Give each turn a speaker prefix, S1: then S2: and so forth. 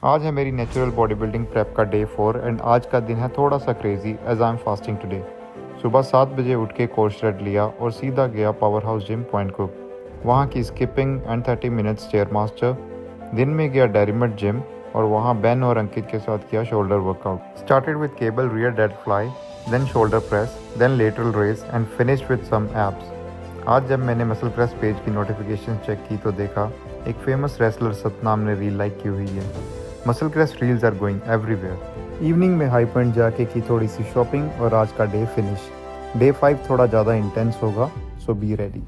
S1: आज है मेरी नेचुरल बॉडी बिल्डिंग प्रेप का डे 4 एंड आज का दिन है थोड़ा सा crazy as I am fasting today. सुबह 7 बजे उठ के कोर्स रेड लिया और सीधा गया पावर हाउस जिम पॉइंट को। वहाँ की skipping and 30 minutes chair master. दिन में गया डेरिमट जिम और वहाँ बेन और अंकित के साथ किया shoulder workout. Started with cable rear डेड fly, then shoulder press, then lateral raise and finished with some abs. आज जब मैंने मसल प्रेस पेज की नोटिफिकेशन चेक की तो देखा एक फेमस रेसलर सतनाम ने रील लाइक की हुई है। Muscle press reels are going everywhere. Evening में हाई पॉइंट जाके की थोड़ी सी शॉपिंग और आज का डे फिनिश। डे 5 थोड़ा ज़्यादा इंटेंस होगा, सो बी रेडी।